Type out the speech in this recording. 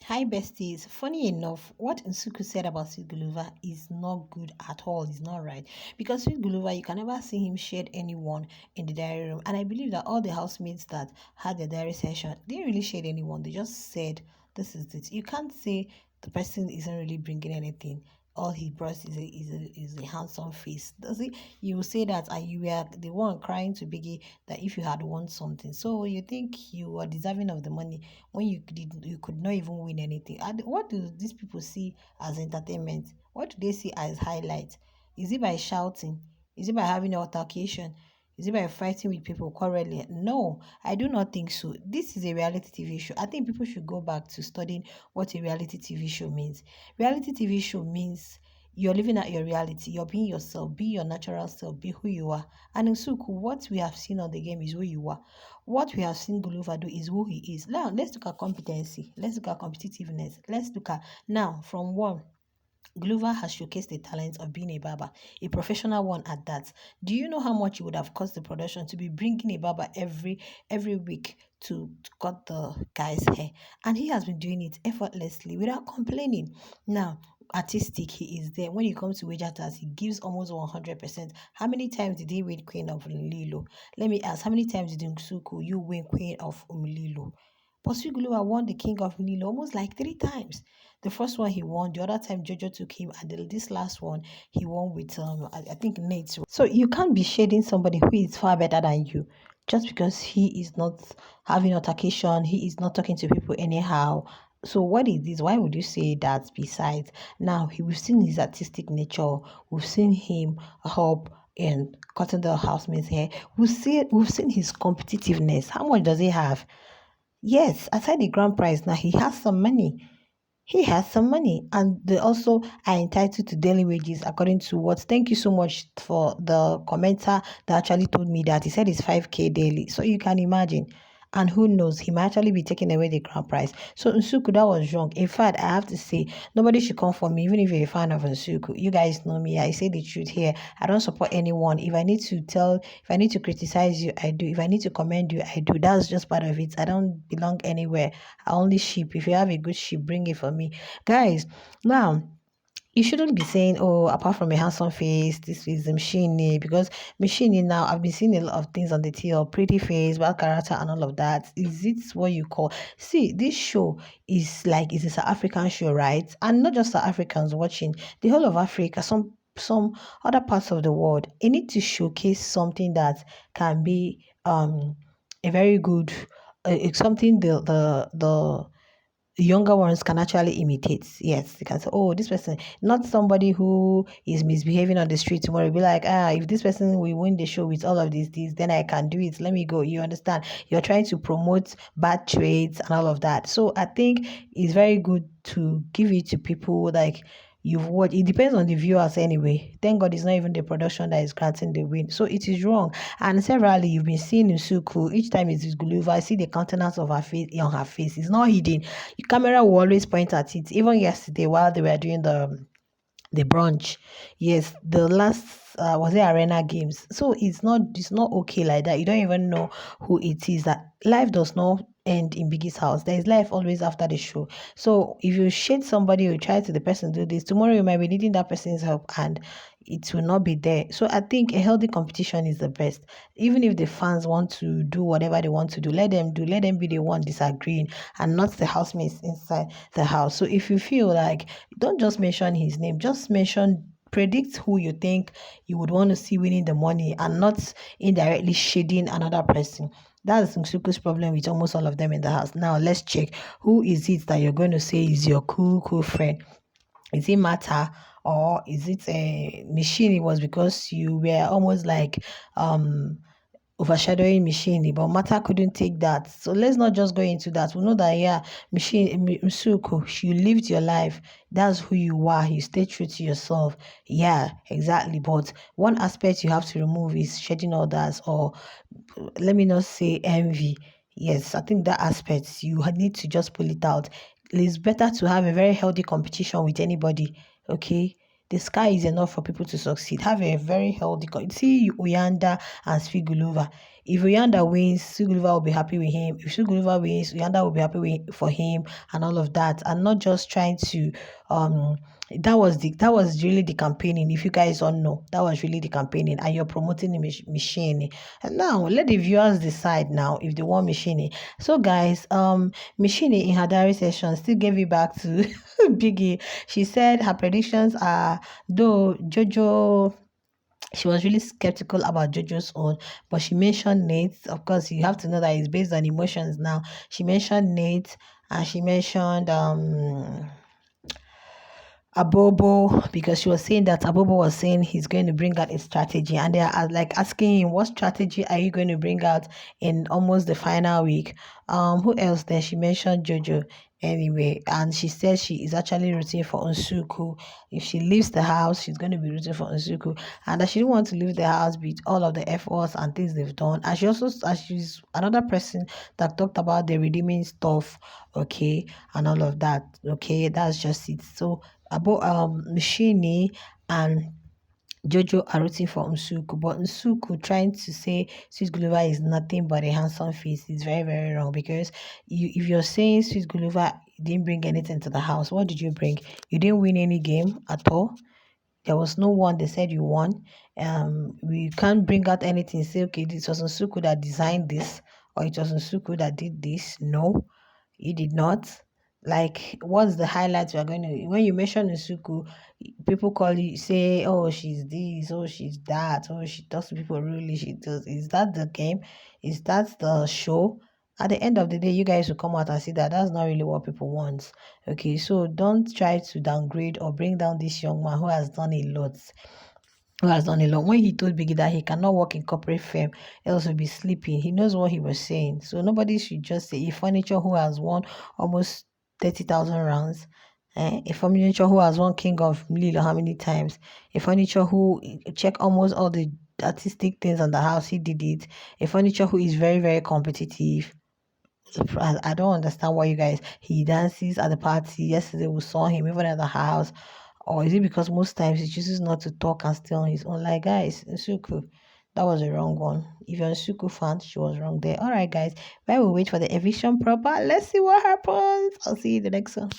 Hi besties. Funny enough, what Nsuku said about Sweet Guluva is not good at all. It's not right. Because Sweet Guluva, you can never see him shed anyone in the diary room. And I believe that all the housemates that had the diary session, they didn't really shed anyone. They just said, this is it. You can't say the person isn't really bringing anything. All he brought is a handsome face. Does it? You will say that, and you were the one crying to Biggie that if you had won something. So you think you were deserving of the money when you could not even win anything. And what do these people see as entertainment? What do they see as highlights? Is it by shouting? Is it by having an altercation? Is it by fighting with people quarreling? No, I do not think so. This is a reality TV show. I think people should go back to studying what a reality TV show means. Reality TV show means you're living out your reality. You're being yourself. Be your natural self. Be who you are. And in Suku, what we have seen on the game is who you are. What we have seen Guluva do is who he is. Now, let's look at competency. Let's look at competitiveness. Let's look at now from one. Guluva has showcased the talent of being a barber, a professional one at that. Do you know how much it would have cost the production to be bringing a barber every week to cut the guy's hair? And he has been doing it effortlessly without complaining. Now, artistic he is there. When it comes to wage actors, he gives almost 100%. How many times did he win Queen of Lilo? Let me ask, how many times did Nsuku you win Queen of Umlilo? Posugulu won the King of Lilo almost like three times. The first one he won, the other time Jojo took him, and this last one he won with I think Nate. So you can't be shading somebody who is far better than you just because he is not having altercation, he is not talking to people anyhow. So what is this? Why would you say that? Besides, now we've seen his artistic nature, we've seen him help in cutting the housemate's hair. We've seen his competitiveness. How much does he have? Yes, aside the grand prize, now he has some money. He has some money, and they also are entitled to daily wages according to what. Thank you so much for the commenter that actually told me that he said it's 5K daily. So you can imagine. And who knows, he might actually be taking away the grand prize. So Nsuku, that was wrong. In fact, I have to say, nobody should come for me, even if you're a fan of Nsuku. You guys know me. I say the truth here. I don't support anyone. If I need to criticize you, I do. If I need to commend you, I do. That's just part of it. I don't belong anywhere. I only ship. If you have a good ship, bring it for me. Guys, now you shouldn't be saying, oh, apart from a handsome face, this is a Machini, because Machini now, I've been seeing a lot of things on the TL, pretty face, bad character, and all of that. Is it what you call? See, this show is like, it's a South African show, right? And not just South Africans watching, the whole of Africa, some other parts of the world. It need to showcase something that can be a very good, it's something the younger ones can actually imitate. Yes, they can say, oh, this person, not somebody who is misbehaving on the street tomorrow. Be like, if this person will win the show with all of these, then I can do it. Let me go. You understand? You're trying to promote bad traits and all of that. So I think it's very good to give it to people like you've watched. It depends on the viewers anyway. Thank God it's not even the production that is granting the win. So it is wrong. And severally, you've been seeing Nsuku. Each time it's Guluva, I see the countenance of her face on her face. It's not hidden. The camera will always point at it. Even yesterday, while they were doing the brunch, yes, the last was the arena games. So it's not okay like that. You don't even know who it is. That life does not end in Biggie's house. There is life always after the show. So if you shade somebody or try to the person do this, tomorrow you might be needing that person's help and it will not be there. So I think a healthy competition is the best. Even if the fans want to do whatever they want to do, let them do. Let them be the one disagreeing and not the housemates inside the house. So if you feel like, don't just mention his name, just predict who you think you would want to see winning the money and not indirectly shading another person. That's Nsuku's problem with almost all of them in the house. Now let's check, who is it that you're going to say is your cool friend? Is it Matter, or is it a machine? It was because you were almost like overshadowing Machine, but Matter couldn't take that. So let's not just go into that. We know that, yeah, Msuko, you lived your life. That's who you are. You stay true to yourself. Yeah, exactly. But one aspect you have to remove is shedding others, or let me not say envy. Yes, I think that aspect you need to just pull it out. It's better to have a very healthy competition with anybody. Okay, the sky is enough for people to succeed. Have a very healthy. See Uyanda and Sweet Guluva. if Uyanda wins, Sweet Guluva will be happy with him. If Sweet Guluva wins, Uyanda will be happy for him and all of that. And not just trying to um that was really the campaigning. If you guys don't know, that was really the campaigning, and you're promoting the machine. And now let the viewers decide now if they want machine. So guys, Machini in her diary session still gave it back to Biggie. She said her predictions are, though Jojo, she was really skeptical about Jojo's own, but she mentioned Nate. Of course, you have to know that it's based on emotions now. She mentioned Nate, and she mentioned Abobo, because she was saying that Abobo was saying he's going to bring out a strategy, and they are like asking him, what strategy are you going to bring out in almost the final week? Who else? Then she mentioned Jojo anyway, and she said she is actually rooting for Nsuku. If she leaves the house, she's going to be rooting for Nsuku, and that she didn't want to leave the house with all of the efforts and things they've done. And she also, as she's another person that talked about the redeeming stuff, okay, and all of that. Okay, that's just it. So about Machini and Jojo are rooting for Nsuku, but Nsuku trying to say Sweet Guluva is nothing but a handsome face is very, very wrong, because if you're saying Sweet Guluva didn't bring anything to the house, what did you bring? You didn't win any game at all. There was no one they said you won. We can't bring out anything, say, okay, this was Nsuku that designed this, or it was Nsuku that did this. No, you did not. Like, what's the highlight you are going to, when you mention Nsuku, people call you, say, oh, she's this, oh, she's that, oh, she talks to people really, she does. Is that the game? Is that the show? At the end of the day, you guys will come out and see that that's not really what people want. Okay, so don't try to downgrade or bring down this young man who has done a lot, when he told Biggie that he cannot work in corporate firm, else he'll be sleeping. He knows what he was saying. So nobody should just say a furniture who has won almost 30,000 rounds. A furniture who has won King of Lilo how many times? A furniture who check almost all the artistic things on the house, he did it. A furniture who is very, very competitive. I don't understand why you guys, he dances at the party. Yesterday we saw him even at the house. Or is it because most times he chooses not to talk and stay on his own? Like, guys, Nsuku, that was a wrong one. If you're a Nsuku fan, she was wrong there. All right, guys, while we wait for the eviction proper, let's see what happens. I'll see you in the next one.